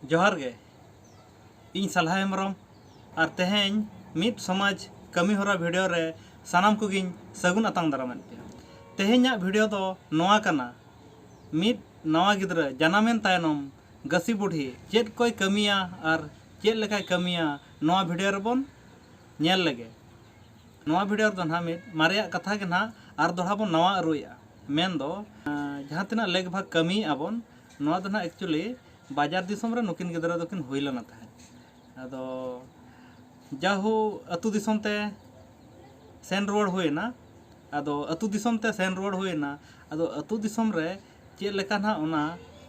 जोहार गे इन सलाह हेमरम और तेहें मिद समाज कमी होरा वीडियो रे सानाम कोगिन सगुन अतांग दारामेन पे तेहें वीडियो दो नोआ कना मिद नवा गिद्रा जनामेन तायनम गसी बुढ़ी चेत कोई कमिया और चेत लेकाय कमिया नवा वीडियो रेबन नेल लगे नवा वीडियो दो ना मिद मारिया कथा के ना और दोहा बन नवा अरुया मेन दो जहाँ तना लेग भाग कमी आबन नवा दो ना एक्चुअली बाजार दिसम रे नुकिन गिद्रा दोकिन हुइलना ताहे अदो जाहु अतु दिसम ते सेन रोड हुएना अदो अतु दिसम ते सेन रोड हुएना अदो अतु दिसम रे चेद लेका ना ओना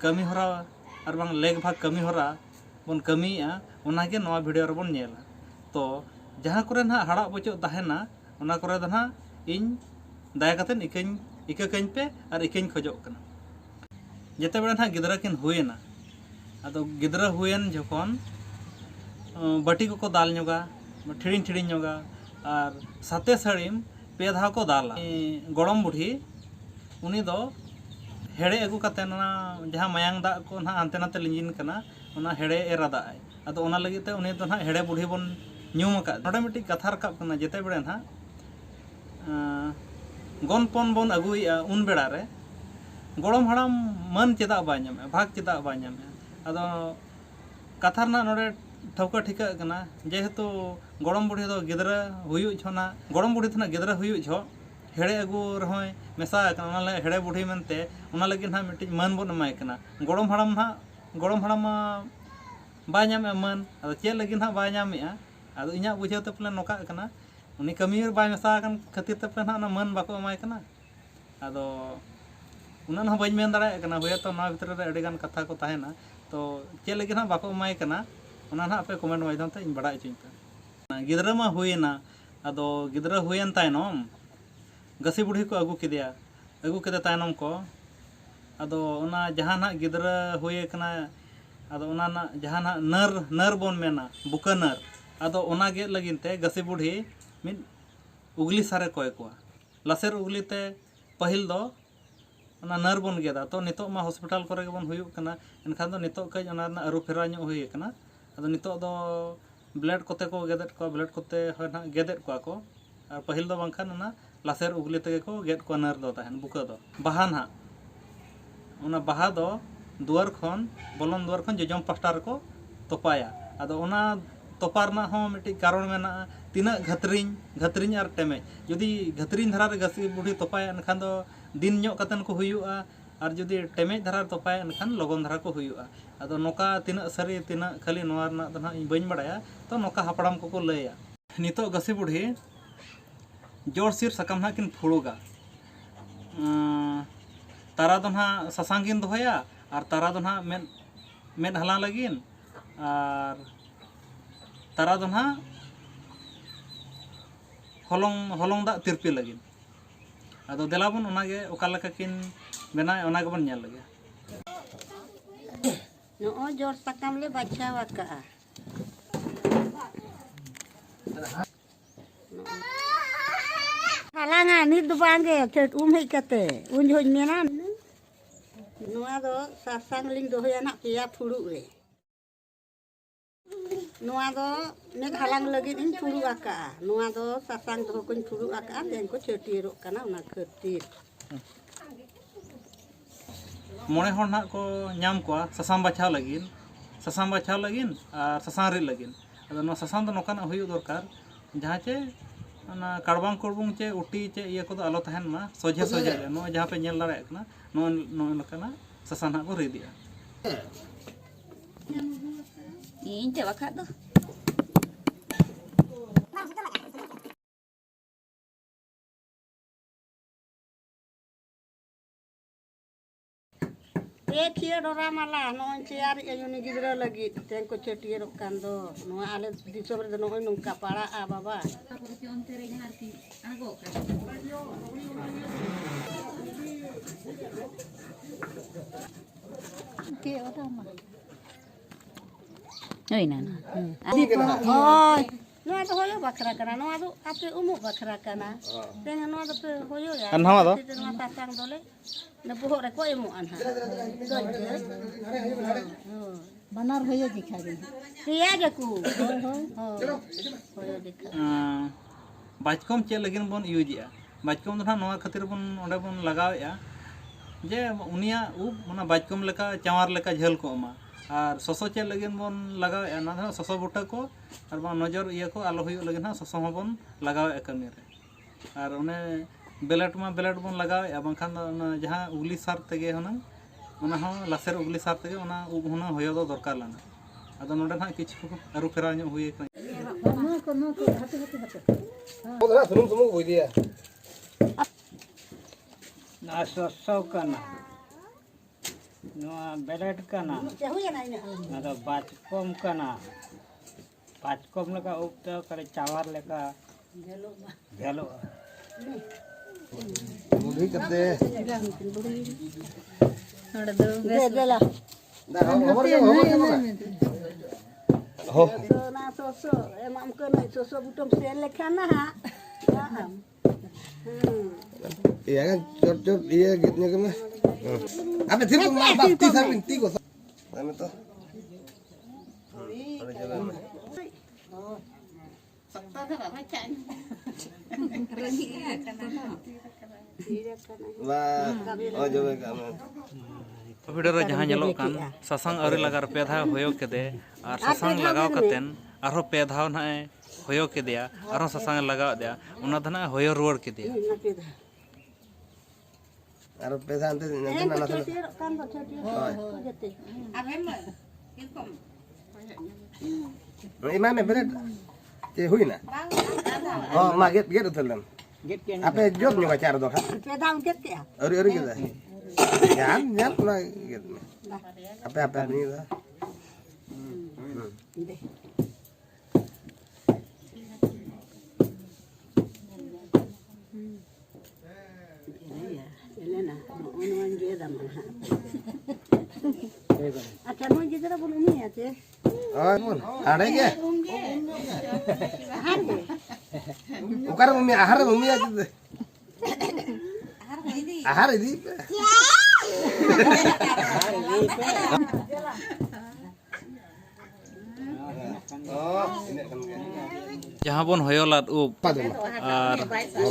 कमी होरा और बांग लेग भाग कमी होरा बन कमीया ओना के नवा वीडियो रे बन नेला तो जहाँ करे ना हड़ा बचो ताहेना ओना करे द ना इन दाया कतेन इककन पे और इकन खोजोग कना जेते बेड़ा ना गिद्रा किन हुएना अदो गिद्रा हुएन जखन बाटी को दाल नोगा ठिड़िन ठिड़िन नोगा और साते साड़ीम पे धा को दाला गड़म बुढ़ी उनी दो हेड़े अगू कते ना जहाँ मयांग दा को ना हानते नाते लिंजिन कना ओना हेड़े एरा दा अदो ओना लगी ते उनी दो ना हेड़े बुढ़ी बन ᱧᱩᱢ ᱟᱠᱟᱫ ᱱᱚᱰᱮ ᱢᱤᱫᱴᱤᱡ ᱠᱟᱛᱷᱟ ᱨᱟᱠᱟᱵ ᱠᱟᱱᱟ ᱡᱮᱛᱮ ᱵᱮᱲᱟ ᱱᱟᱦᱟᱜ ᱜᱚᱱᱯᱚᱱ ᱵᱚᱱ ᱟᱹᱜᱩᱭᱮᱜᱼᱟ ᱩᱱ ᱵᱮᱲᱟ ᱨᱮ ᱜᱚᱲᱚᱢ ᱦᱟᱲᱟᱢ ᱢᱟᱹᱱ ᱪᱮᱫᱟᱜ ᱵᱟᱭ ᱧᱟᱢᱮᱜᱼᱟ ᱵᱷᱟᱜᱽ ᱪᱮᱫᱟᱜ ᱵᱟᱭ ᱧᱟᱢᱮᱜᱼᱟ ᱟᱫᱚ ᱠᱟᱛᱷᱟ ᱨᱮᱱᱟᱜ ᱱᱚᱰᱮ ᱴᱷᱟᱹᱣᱠᱟᱹ ᱴᱷᱤᱠᱟᱹᱜ ᱠᱟᱱᱟ ᱡᱮᱦᱮᱛᱩ ᱜᱚᱲᱚᱢ ᱵᱩᱲᱦᱤ ᱫᱚ ᱜᱤᱫᱽᱨᱟᱹ ᱦᱩᱭᱩᱜ ᱡᱚᱦᱚᱜ ᱜᱚᱲᱚᱢ ᱵᱩᱲᱦᱤ ᱛᱷᱚᱱᱟᱜ ᱜᱤᱫᱽᱨᱟᱹ ᱦᱩᱭᱩᱜ ᱡᱚᱦᱚᱜ हेड़े अगू रहोय मेसा कना ओना हेड़े बुढ़ी मनते ओना लगी ना मिट्टी मन बन एमाय कना गड़म हाड़ाम बाय नामे मन अदो चेद लगी ना बाय नामेआ अदो इना बुझे ते पले नोका कना उनी कमी बाय मेसा कन खातिर ते पले ना मन बाको एमाय कना अदो उना ना बाñ मेन दाड़ाय कना होय तो ना भितर रे अडिगान कथा को ताहेना तो चेद लगी ना बाको एमाय कना ओना ना आपे कमेंट माध्यम ते इन बड़ाय चुइन पे गिद्रा मा हुएना अदो गिद्रा हुएन तायनम गसी बुढ़ी को अगू के तायनम को अदो ओना जहाँ ना गिद्रा हुए कना अदो ओना ना जहाँ ना नर बोन मेना बुका नर अदो ओना गे लगिनते गसी बुढ़ी मिद उगली सारे कोय को लसेर उगली ते पहिल दो ओना नर बोन गेदा तो नितो मा हॉस्पिटल करे बन हुयुक कना एनखान दो नितो कई ओना ना अरु फेरा ᱧᱚᱜ हुई कना अदो नितो दो ब्लेड कोते को गेदेट को ब्लेड कोते होय ना गेदेट को और पहिल दो बांखान ओना लासेर उगली तक को गेट को नर दो ताहन बुका दो बाहा ना ओना बाहा दो दुआर खन बोलन दुआर खन जजम पास्टर को तोपाया अदो ओना तोपार ना हो मिट्टी कारण मेना तीना घतरिñ और टेमे जदि घतरिñ धारा रे गसी बुढ़ी तोपाया एनखान दो दिन ᱧᱚᱜ कतन को हुयुआ और जदि टेमे धारा तोपाया एनखान लगन धारा को हुयुआ अदो नोका तीना सरी तीना खाली नोआ रना दो ना इन बइन बड़ाया तो नोका हापड़ाम को लैया नितो गसी बुढ़ी जोर सिर सकम ना किन फुड़ुगा तारा दो ना ससांगिन दोहया और तारा दो ना मेद हला लगिन और तारा दो ना हलंग दा तिरपी लगिन अदो देलाबन ओनागे ओका लेका किन बेना ओनागे बन नेल लगे नो जोर सकम ले बचावा का हालांगा निद बांगे खेत उमही कते उन होय मेना नोआ दो सासांग लिंग दो होया ना पिया फुड़ु रे नोआ दो ने हालांग लगी इन फुड़ु आका नोआ दो सासांग दो कोन फुड़ु आका देन को छेटीरो कना ओना खातिर मोने हर ना को नाम को ससाम बाछाव लगिन और ससां रि लगिन अदो नो ससां दो नोकाना हुयु दरकार जहाँ चे ना काड़बांग कोड़बुंग चे उटी चे ये को आलो तहन मा सोझे नो जहाँ पे नेल दाड़े कना नो लकना ससां ना को रिदिया इन ते वखा दो ए थिए डोरा माला नो चेयर युनि गिद्रा लगी तेन को छेटिए रोकान दो नो आले दिसो रे नो नुका पाड़ा आ बाबा ओनते रे हारती आगो के ओटा मा ओइ ना ओय नो तो होयो बखरा कना नो आदो आपे उमु बखरा कना तेन नो तो पे होयो या अनहा दो माता सांग दोले न पोहो रे को एमु अनहा Banar hoyo dikha ge. Tiya ge ku. Hoyo dikha. बाचकम चेक लगिन बन यूजिया बाचकम दो ना खातिर बन ओंडे बन लगावेया जे उनिया उब मना बाचकम लेका चावार लेका झेल को मा और ससो चेक लगिन बन लगावेया ना धा ससो बुटा को और बा नजर इया को आलो हुयो लगिन ना ससो हो बन लगावेया कमी रे और उन्हें बेलेट बन लगावेया बांखान ना जहां उगली सार तेगे होना उना हो लासेर उगली सार तेगे उना उब होना होयो दो दरकार लाना अदो नोडे ना किछु अरु फेरा ᱧᱚᱜ हुई Udah semua gue dia. ना सौ कना नोआ बेलेट कना ना तो बाचकम कना बाचकम लेका उगते करे चावार लेका भेलो Budi kete. Bela. Dah, nomor Oh. Na soso emam kena soso butum sen lekana ha. Iya kan, cor iya gitnya kan. Apa sih tuh bakti sampai tiga. Nama tuh. Ada jalan. Sakta dah macam. Wah, oh coba kamu. Video रे जहां ñeloक kan ससंग अरे लगा पे धा होयो केदे और ससंग लगाव कतेन आरो पे धाव ना होयो केदिया आरो ससंग लगाव दिया उना धना होयो रुवर केदिया Aduh, pesa antes nanti nana sana. Imam berat. Cek hui na. Oh, maget get betul kan. Apa job nyoba cara doh kan? Pedang get ya. Ori kita. Jangan lah gitu. Apa ini lah. Elena, ono ngeda mana. Acha no ngeda bolu ni ate. Oh, mun. Ada ke? Ukar mumi ahar mumi aja tuh. Ahar ini. Oh, ini kan. जहां बन होयोलाद उब और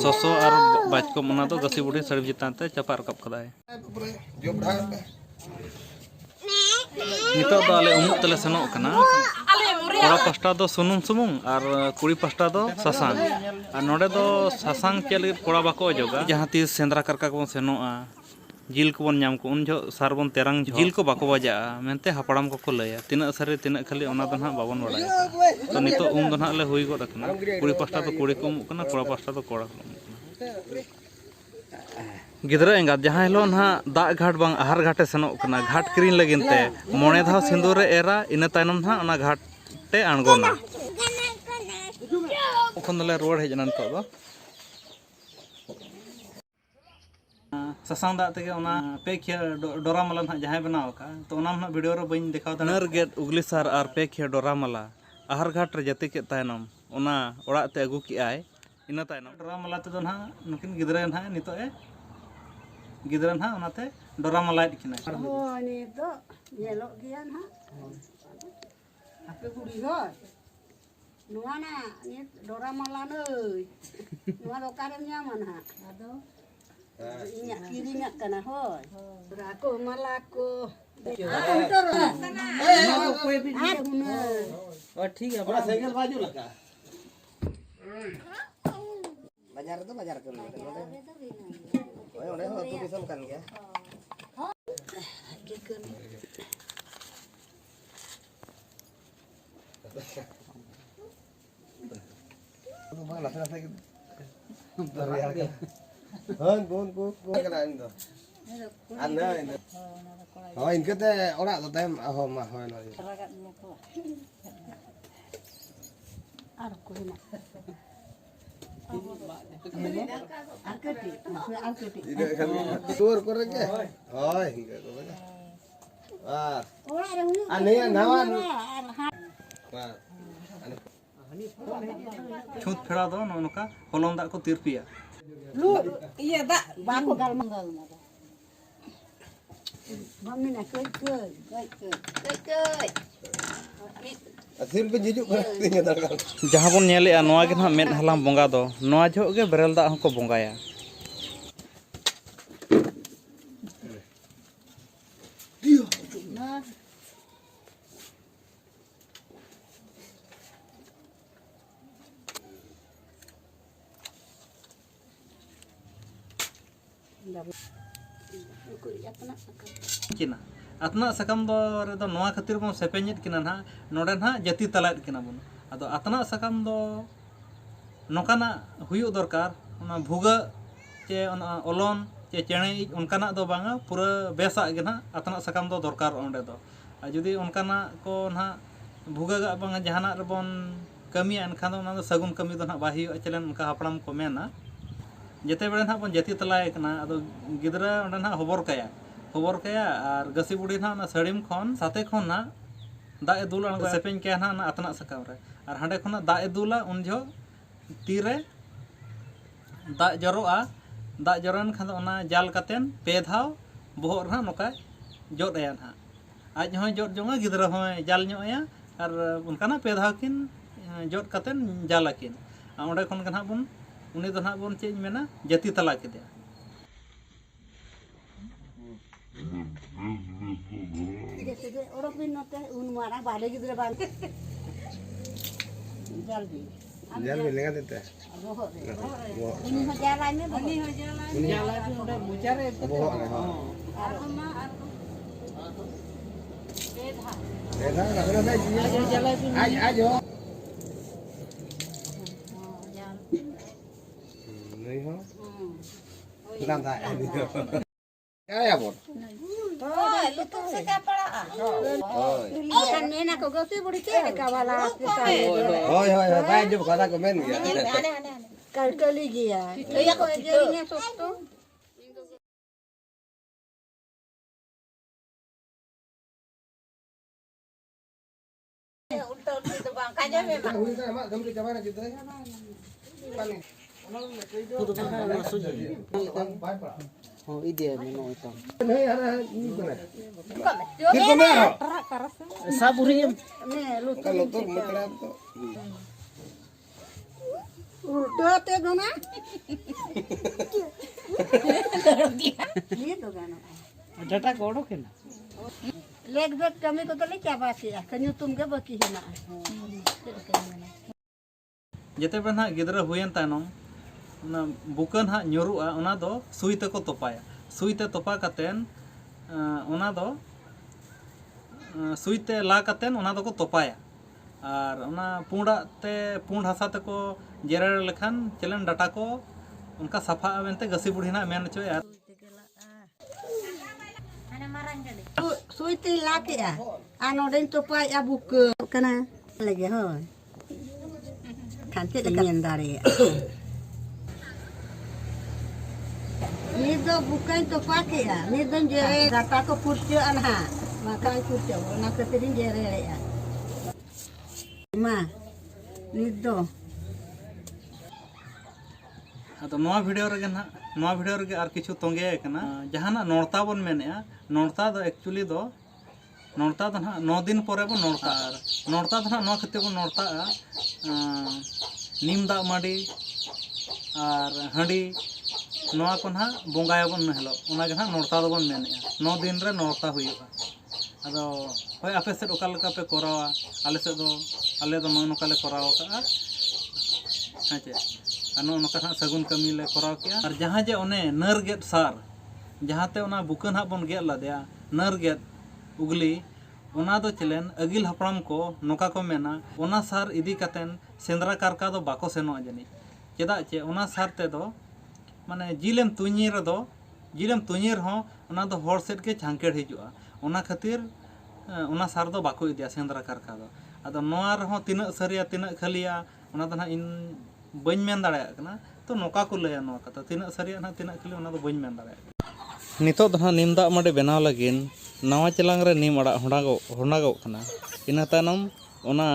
ससो और बाचकम उना तो गसी बुढ़ी सड़ब चितान ते चपा रकब कदाय नितो दो आले उमुक तले सनोक कना कोड़ा पास्टा दो सुनुम सुमुंग और कुड़ी पास्टा दो ससांग और नोडे दो ससांग चेल कोड़ा बाको अजोगा जहां तीस सेंद्रा करका को सेनोआ जिल को बन नाम को उन जो सार बन तेरंग जिल को बाको बजा मेनते हापड़ाम को लया तिना सारे तिना खाली ओना दो ना बाबन बड़ाय तो नितो उम दो ना ले हुई गो रखना कुड़ी पास्टा तो कुड़ी को उमुक कना कोड़ा पास्टा तो कोड़ा को उमुक कना गिदरा एंगा जहां हेलो ना दा घाट बांग आहार घाटे सनोक कना घाट क्रीन लगिनते मोने धाव सिंदूर रे एरा इना तायनम ना ओना घाट ते अणगोना ओखन दले रोड हेजना नितो दो ससांग दा तेगे ओना पेखिया डोरामला ना जहां बनाव का तो ओना ना वीडियो रे बइन देखाव ता नर गेट उगली सार आर पेखिया डोरामला आहार घाट रे जते के तायनम ओना ओड़ा ते अगु की आय इना तायनम डोरामला ते दो ना नुकिन गिदरा ना नितो ए गिदरा ना ओनाते डोरामला दिखिना Oh, ni do yelok dia na. Ape guri hoy. Nuana ni dora malan euy. Nuana do karem nyaman ha. Ado. Inya kirinya kana hoy. Rako malako. और ठीक है Bora saikal baju lah kak. Bajar itu bajar kan. Oh, udah tuh bisa kan ya. Itu bang nasi gitu. Dari harga. Bon kena itu. Anda itu. Oh, ini kita orang tuh tem ahoh mah hoy lo. Arko na. Arketi, arketi. Ini kan tur korek ya. Oh, enggak korek. Wah. Ora re unu. Aneh nawan. Wah. छूत फेड़ा दो नोका होलों दा को तिरपिया Lu iya dak bako gal manggal na. Mami nak koi. Asin pe jijuk berarti nyatakan. जहाँ बन नेले नवा के ना मेद हलाम बंगा दो नवा जो के बेरल दाग हको बंगाया किना अतना सकम दो रे दो नवा खातिर बन सेपेनित किना ना नोडे ना जाति तलात किना बन अदो अतना सकम दो नोकाना हुयु दरकार ओना भुगा चे ओना ओलोन चे चेणे उनकाना दो बांगा पूरा बेसा गे ना अतना सकम दो दरकार ओंडे दो आ जुदी उनकाना को ना भुगा गा बांगा जहाना रे बन कमी एनखान दो ना सगुन कमी दो ना बा हुयु चलेन उनका हपड़ाम को मेना जेते बेड़े ना बन जाति तलाय कना अदो गिदरा ओंडे ना खबर कया और गसी बुढ़ी ना सड़ीम खन साथे खन ना दा ए दुला सेपेन के ना अतना सकम रे और हांडे खन दा ए दुला उन जो तीरे दा जरोआ दा जरन खान ओना जाल कातेन पे धाव बोहर ना नोका जोट आया ना आज होय जोट जोंगा गिदरा होय जाल ᱧᱚᱜ और उनका ना पे धाव किन जोट कातेन जाल किन ओंडे खन गना बन उनी दो ना बन चेज मेना जाति तला के Orang pinate un mara balik gitu bang. Jalbi. Jalan bilang kan itu. Ini jalan ni. jalan itu udah bucar ya Bohong ya. Beda, nggak ada jalan itu ayo. Nih ho. Nam tak ini. Ya bor. Oh, itu sih pala. Oh. Kan mena ko gasi budi ke kawala kita. Hoi, baik jumpa kata komen ya. Kali dia. Ya ko jadinya sosto. Ulta itu bang, kanya memang. Udah mak, kamu di kamar gitu ya. oh ide meno itu saburim Kalau tuh mitra tuh. Udah teh dona. Gitu kan. data kodo kena Leg bet kami ko tali क्या बात है कन्यु तुम के बाकी है ना जेते बन हा गिदरा हुयन तानम ना बुकन हा न्योरुआ ओना दो सुई ते को तोपाया सुई ते तोपा कातेन ओना दो सुई ते ला कातेन ओना दो को तोपाया और ओना पुंडा ते पुंड हसा ते को जेरेर लेखान चलन डाटा को उनका सफा मेनते गसी बुढ़ी ना मेन चो यार सुई ते ला के ano den topai abuke kana lagi hoy kan te ingin dari ni do bukan topak ya ni don jere data ko purce anha makan purce na keterin jere ya ma ni do तो नवा video रे और किछु तोंगे कना जहाना नोरता बन मेनेया नोरता दो actually दो नोरता दो ना 9 दिन परे बन नोरता दो ना नवा खते बन नोरता नीम दा माडी और हंडी नवा को ना बोंगाया बन हेलो ओना गे ना नोरता दो बन मेनेया 9 दिन रे नोरता हुयुआ अदो होय आपे से ओका लका पे करावा आले दो नोकाले करावा का हाचे अनो नोका सगुन कमी ले कराव किया और जहाँ जे ओने नर गेट सार जहाँ ते ओना बुकन हा बन गेट लदया नर गेट उगली ओना दो चलेन अगिल हपड़ाम को नोका को मेना ओना सार इदी कातेन सेंद्रा कारका दो बाको सेनो जनी चेदा चे ओना सार ते दो माने जिलेम तुñir हो ओना दो होर सेट के झांकेड़ हिजुआ ओना खातिर ओना सार दो बाको इदिया सेंद्रा कारका दो अदो नोआ रहो तिना सरिया तिना खलिया ओना दो ना इन बन मेन दाड़ा कना तो नोका को लया नो कथा तिना सरिया ना तिना खली ओना दो बन मेन दाड़ा नितो दो नीम दाग माडे बनाव लगिन नवा चलांग रे नीम अड़ा होंडागो कना इना तायनम ओना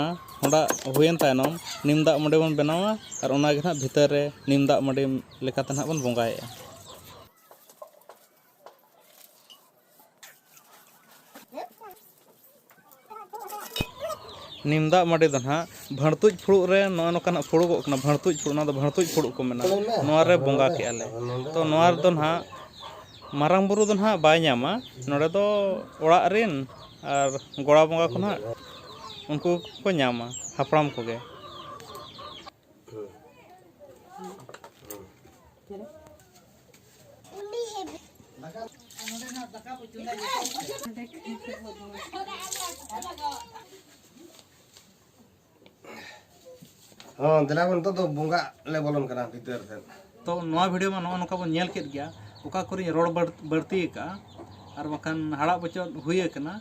होंडा हुयन तायनम नीम दाग माडे बन बनावा और ओना गे ना भीतर रे नीम दाग माडे लेकाते ना बन बंगाएया निमदा माड़ी दो ना भड़तुज फुड़ुग रे नोकाना फुड़ुगोग कना भड़तुज फुड़ ना भड़तुज फुड़ुग को मेना नोआ रे बोंगा के आले तो नोआ दो ना मारांग बुरु दो ना बाय ᱧᱟᱢᱟ नोडे दो ओड़ा रिन और गोड़ा बोंगा को ना उनको को ᱧᱟᱢᱟ हापड़ाम को गे हाँ दिला बन तो बोंगा ले बोलन करा भीतर से तो नोआ वीडियो में नोका बन नेल केद गया ओका करी रोड बढ़ती का और बखान हाड़ा बचो हुई कना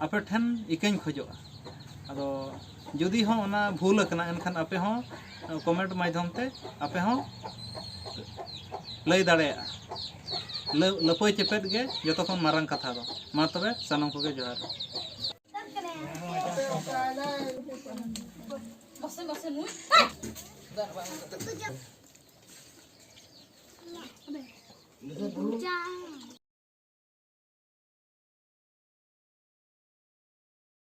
आपे ठन इकन खोजोगा अदो जुदी हो ओना भूल कना एनखान आपे हो कमेंट माध्यम ते आपे हो लई दाड़े लपय चेपेट गे जतो खन मारंग कथा दो मा तबे सानम को गे जोहार Bye.